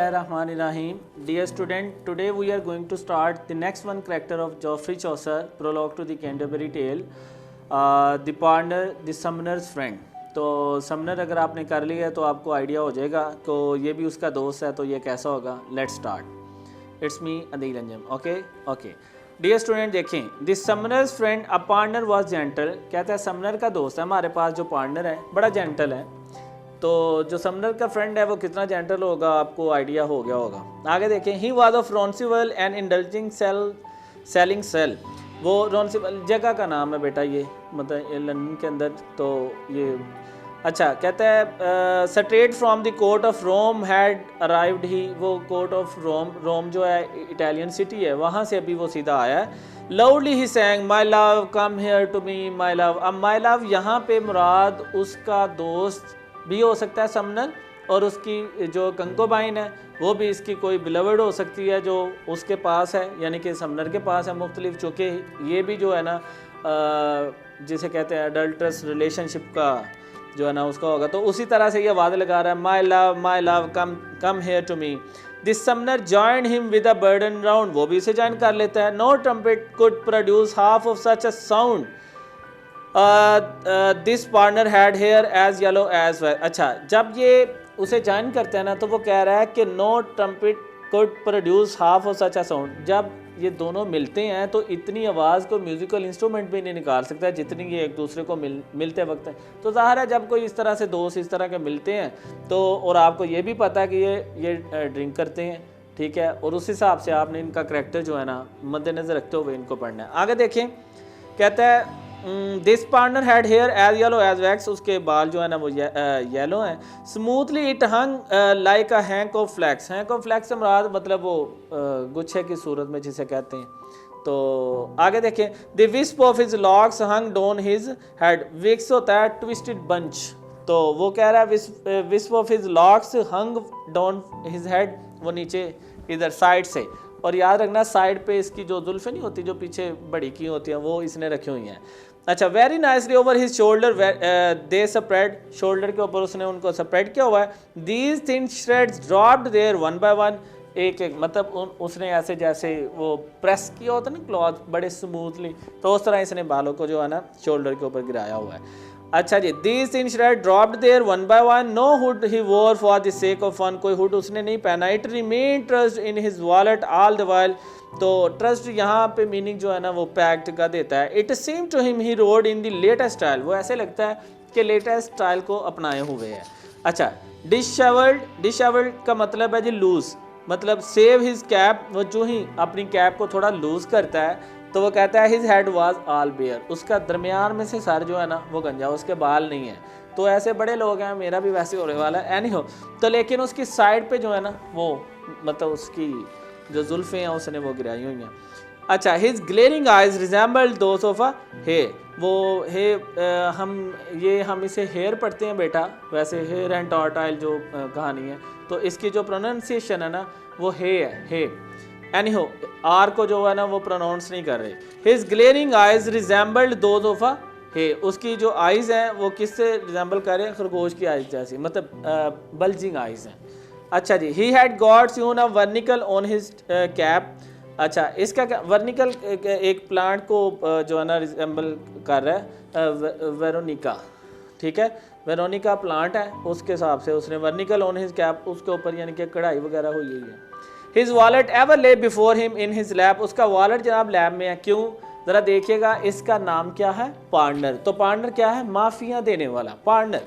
Bismillahirrahmanirrahim. Dear student, today we are going to start the next one character of Geoffrey Chaucer, prologue to the Canterbury Tale, the partner, the summoner's friend. तो Sumner अगर आपने कर लिया है तो आपको idea हो जाएगा तो ये भी उसका दोस्त है तो ये कैसा होगा. Let's start. It's me Adeel Anjum. Okay. Dear student देखें, this summoner's friend a partner was gentle. कहता है समनर का दोस्त है हमारे पास जो पार्टनर है बड़ा जेंटल है. तो जो समनर का फ्रेंड है वो कितना जेंटल होगा आपको आइडिया हो गया होगा. आगे देखें, he was of Rouncival and indulging selling sale. वो रोन्सिवल जगह का नाम है बेटा, ये मतलब लंदन के अंदर. तो ये अच्छा कहता है straight from the court of Rome had arrived he. वो कोर्ट ऑफ रोम जो है इटालियन सिटी है वहाँ से अभी वो सीधा आया है. Loudly he sang my love come here to me my love. अब माई लव यहाँ पे मुराद उसका दोस्त भी हो सकता है समनर, और उसकी जो कंकोबाइन है वो भी इसकी कोई बिलवर्ड हो सकती है जो उसके पास है, यानी कि समनर के पास है मुख्तलिफ. चूँकि ये भी जो है ना जिसे कहते हैं अडल्ट्रस रिलेशनशिप का जो है ना उसका होगा. तो उसी तरह से ये वादे लगा रहा है my love come here to me. This summoner join him with a burden round. वो भी इसे ज्वाइन कर लेता है. No trumpet could produce half of such a sound. This partner had hair as yellow as well. अच्छा, जब ये उसे ज्वाइन करते हैं ना तो वो कह रहा है कि no trumpet could produce half of such a sound. जब ये दोनों मिलते हैं तो इतनी आवाज़ को म्यूज़िकल इंस्ट्रूमेंट भी नहीं निकाल सकता जितनी ये एक दूसरे को मिलते वक्त है. तो ज़ाहिर है जब कोई इस तरह से दोस्त इस तरह के मिलते हैं तो, और आपको ये भी पता है कि ये ड्रिंक करते हैं, ठीक है, और उस हिसाब से आपने इनका करैक्टर जो है ना मद्देनज़र रखते हुए इनको पढ़ना है. आगे देखें, कहता है this partner had hair as yellow as wax. उसके बाल जो है ना वो येलो हैं. Smoothly it hung like a hank of flax. Hank of flax से मुराद मतलब वो गुच्छे की सूरत में जिसे कहते हैं. तो आगे देखें, the wisp of his locks hung down his head. विक्स होता है ट्विस्टेड बंच. तो वो कह रहा है wisp of his locks hung down his head, वो नीचे इधर साइड से. और याद रखना साइड पे इसकी जो जुल्फें नहीं होती जो पीछे बड़ी की होती हैं वो इसने रखी हुई हैं. अच्छा, very nicely over his shoulder they spread. Shoulder के ऊपर उसने उनको स्प्रेड किया हुआ है. These thin shreds dropped there one by one. एक एक मतलब उसने ऐसे जैसे वो प्रेस किया होता ना क्लॉथ बड़े स्मूथली, तो उस तरह इसने बालों को जो है ना शोल्डर के ऊपर गिराया हुआ है. अच्छा जी, these thin shred dropped there one by one. No hood he wore for the sake of fun. कोई हुड उसने नहीं पहना. It remain trust in his wallet all the while. तो ट्रस्ट यहाँ पे मीनिंग जो है ना वो पैक्ट का देता है. It seem to him he rode in the latest style. वो ऐसे लगता है कि लेटेस्ट स्टाइल को अपनाए हुए है. अच्छा, डिशेवल्ड का मतलब है जी लूज, मतलब सेव हिज कैप. वो जो ही अपनी कैप को थोड़ा लूज करता है तो वो कहता है his head was all bare. उसका दरमियान में से सर जो है ना वो गंजा, उसके बाल नहीं है. तो ऐसे बड़े लोग हैं, मेरा भी वैसे होने वाला है एनी हो. तो लेकिन उसकी साइड पे जो है ना वो मतलब उसकी जो जुल्फ़ें हैं उसने वो गिराई हुई हैं. अच्छा, his glaring eyes resembled those of a hare. वो हे हम इसे हेयर पढ़ते हैं बेटा, वैसे हेयर एंड टॉर्टाइल जो कहानी है तो इसकी जो प्रोनाउंसिएशन है ना वो हे है, हे. एनी हो आर को जो है ना वो प्रोनाउंस नहीं कर रहे. His glaring eyes resembled those of a hare. उसकी जो आइज़ हैं वो किससे रिजेंबल कर रहे हैं? खरगोश की आइज़ जैसी, मतलब बल्जिंग आइज़ हैं. अच्छा जी, he had got seen a vernicle on his cap. अच्छा, इसका क्या वर्निकल एक प्लांट को जो है ना रिजेंबल कर रहा है, वेरोनिका, ठीक है, वेरोनिका प्लांट है, उसके हिसाब से उसने वर्निकल ऑन हिज कैप उसके ऊपर यानी कि कढ़ाई वगैरह हुई है. हिज वॉलेट एवर ले before him in his lap. उसका वॉलेट जनाब लैब में है. क्यों? ज़रा देखिएगा, इसका नाम क्या है? पार्टनर. तो पार्टनर क्या है? माफिया देने वाला पार्टनर.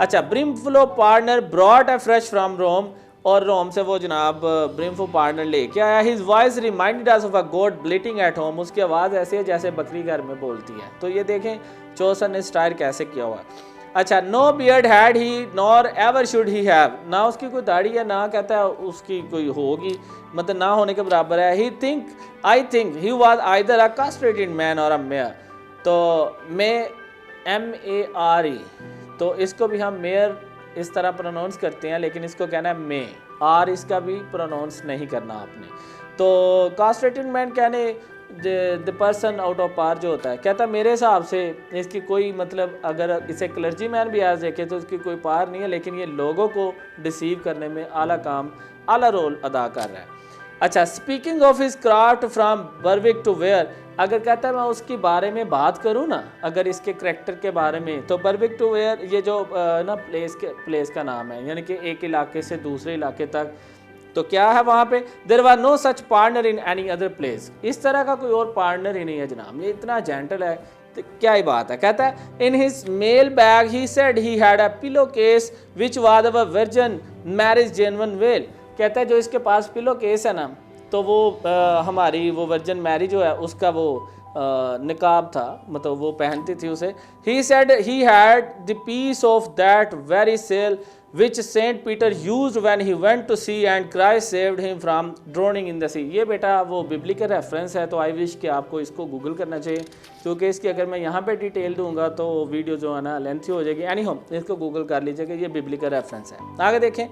अच्छा, brimful partner brought a fresh from Rome. और रोम से वो जनाब ब्रिमफुल पार्टनर लेके आया. His voice reminded us of a goat bleating at home. उसकी आवाज़ ऐसी है जैसे बकरी घर में बोलती है. तो ये देखें चौसर ने स्टाइल कैसे किया हुआ है. अच्छा, no beard had he nor ever should he have. ना उसकी कोई दाढ़ी है ना कहता है उसकी कोई होगी, मतलब ना होने के बराबर है. I think he was either a castrated man और अ मेयर. तो मे MARE, तो इसको भी हम मेयर इस तरह प्रोनाउंस करते हैं, लेकिन इसको कहना है मे. आर इसका भी प्रोनाउंस नहीं करना आपने. तो कास्ट्रेटेड मैन कहने द पर्सन आउट ऑफ पार जो होता है, कहता मेरे हिसाब से इसकी कोई मतलब अगर इसे क्लर्जी मैन भी आज देखे तो इसकी कोई पार नहीं है, लेकिन ये लोगों को डिसीव करने में आला काम आला रोल अदा कर रहा है। अच्छा, speaking of his craft from Berwick to Ware, अगर कहता है मैं उसके बारे में बात करूँ ना, अगर इसके करैक्टर के बारे में, तो बर्विक टू वेयर ये जो ना प्लेस का नाम है, यानी कि एक इलाके से दूसरे इलाके तक। तो क्या है वहाँ पे, there were no such partner in any other place, इस तरह का कोई और पार्टनर ही नहीं है जनाब, ये इतना जेंटल है, तो क्या ही बात है। कहता है in his mail bag he said he had a pillow case which was a virgin marriage genuine veil, कहता है जो इसके पास पिलो केस है ना, तो वो हमारी वो वर्जिन मैरिज जो है उसका वो निकाब था, मतलब वो पहनती थी उसे। He said he had the piece of that very sail which Saint Peter used when he went to sea and Christ saved him from drowning in the sea. ये बेटा वो बिब्लिकल रेफरेंस है, तो आई विश कि आपको इसको Google करना चाहिए, क्योंकि इसकी अगर मैं यहाँ पे डिटेल दूंगा तो वीडियो जो है ना लेंथी हो जाएगी। एनी होम, इसको गूगल कर लीजिएगा, ये बिब्लिकल रेफरेंस है। आगे देखें,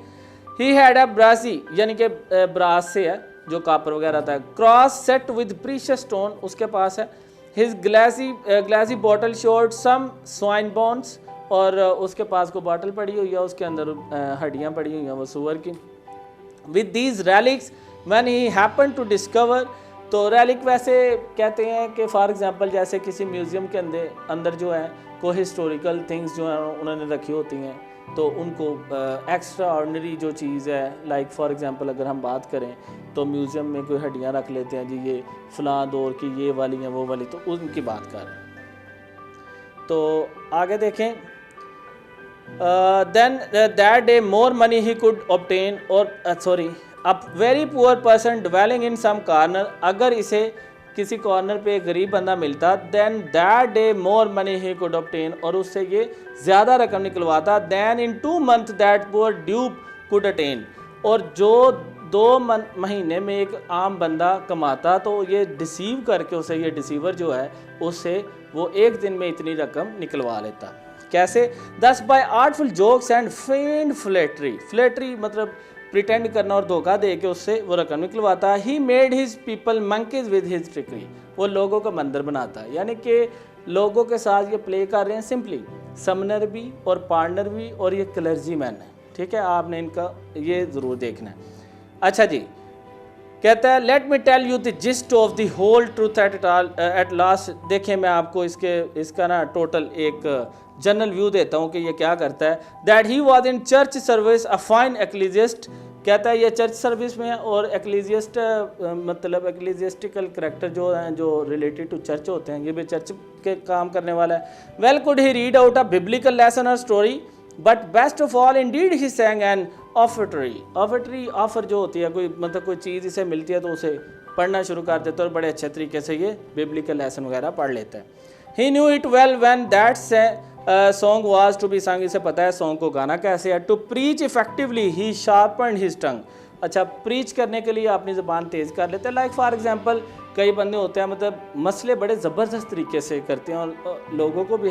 ही हैड अ ब्रासी, यानी कि ब्रास से है जो कापर वगैरह था, cross set with precious stone उसके पास है। His glassy bottle showed some swine bones, और उसके पास को बॉटल पड़ी हुई है, उसके अंदर हड्डियाँ पड़ी हुई हैं वो सूअर की। With these relics when he happen to discover, तो रैलिक वैसे कहते हैं कि फॉर एग्जांपल जैसे किसी म्यूज़ियम के अंदर जो है कोई हिस्टोरिकल थिंग्स जो हैं उन्होंने रखी होती हैं, तो उनको एक्स्ट्रा ऑर्डिनरी जो चीज़ है, लाइक फॉर एग्जांपल अगर हम बात करें तो म्यूज़ियम में कोई हड्डियाँ रख लेते हैं जी, ये फ़लाँ दौर की ये वाली हैं वो वाली, तो उनकी बात कर रहे हैं। तो आगे देखें, then that day more money he could obtain, or sorry a very poor person dwelling in some corner, अगर इसे किसी कॉर्नर पे एक गरीब बंदा मिलता, then that day more money he could obtain, और उससे ये ज़्यादा रकम निकलवाता, then in 2 months that poor dupe could attain, और जो 2 महीने में एक आम बंदा कमाता, तो ये डिसीव करके उसे, ये डिसीवर जो है उससे वो एक दिन में इतनी रकम निकलवा लेता। कैसे, thus by artful jokes and feigned flattery मतलब प्रिटेंड करना और धोखा दे के उससे वो रकम निकलवाता। He made his people monkeys with his trickery, वो लोगों का मंदिर बनाता है, यानी कि लोगों के साथ ये प्ले कर रहे हैं सिंपली, समनर भी और पार्टनर भी, और ये क्लर्जी मैन है, ठीक है, आपने इनका ये ज़रूर देखना है। अच्छा जी, कहता है let me tell you the gist of the whole truth at last. देखिए मैं आपको इसका ना टोटल एक जनरल व्यू देता हूँ कि ये क्या करता है। That he was in church service a fine ecclesiast, कहता है ये चर्च सर्विस में, और एक्लीजिस्ट मतलब एक्लीजिस्टिकल करेक्टर जो हैं जो रिलेटेड टू चर्च होते हैं, ये भी चर्च के काम करने वाला है। Well could he read out a biblical lesson or story, but best of all indeed he sang an offertory offer जो होती है, कोई मतलब कोई चीज़ इसे मिलती है तो उसे पढ़ना शुरू कर देता है, और बड़े अच्छे तरीके से ये बिब्लिकल लेसन वगैरह पढ़ लेता है। He knew it well when that song was to be sung, इसे पता है सॉन्ग को गाना कैसे है। To preach effectively he sharpened his tongue, अच्छा प्रीच करने के लिए अपनी ज़बान तेज़ कर लेते हैं। लाइक फॉर एग्जांपल कई बंदे होते हैं मतलब मसले बड़े ज़बरदस्त तरीके से करते हैं और लोगों को भी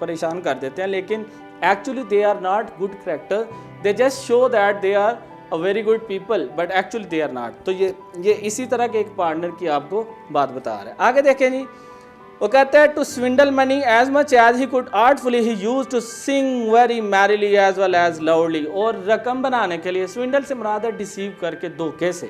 परेशान कर देते हैं, लेकिन actually they are not good character, they just show that they are a very good people but actually they are not. तो ये इसी तरह के एक पार्टनर की आपको बात बता रहा है। आगे देखें जी, वो कहता है to swindle money as much as he could artfully he used to sing very merrily as well as loudly, और रकम बनाने के लिए स्विंडल से मुराद है डिसीव करके, धोखे से।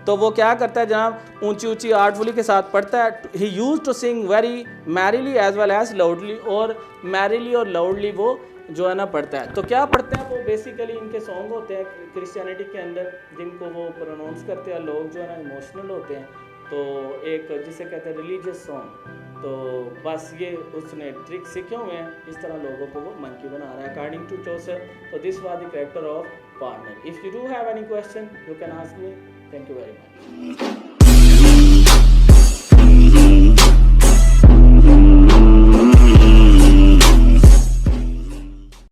तो वो क्या करता है जनाब, ऊंची ऊंची आर्टफुली के साथ पढ़ता है। He used to sing very merrily as well as loudly, और मैरिली और लाउडली वो जो है ना पढ़ता है। तो क्या पढ़ते हैं वो, बेसिकली इनके सॉन्ग होते हैं क्रिश्चियनिटी के अंदर जिनको वो प्रोनाउंस करते हैं लोग जो है ना इमोशनल होते हैं, तो एक जिसे कहते हैं रिलीजियस सॉन्ग। तो बस ये उसने ट्रिक सीखे हुए हैं, इस तरह लोगों को वो मंकी बना रहा है अकॉर्डिंग टू चौसर। तो this was the character of partner. If you do have any question you can ask me. Thank you very much.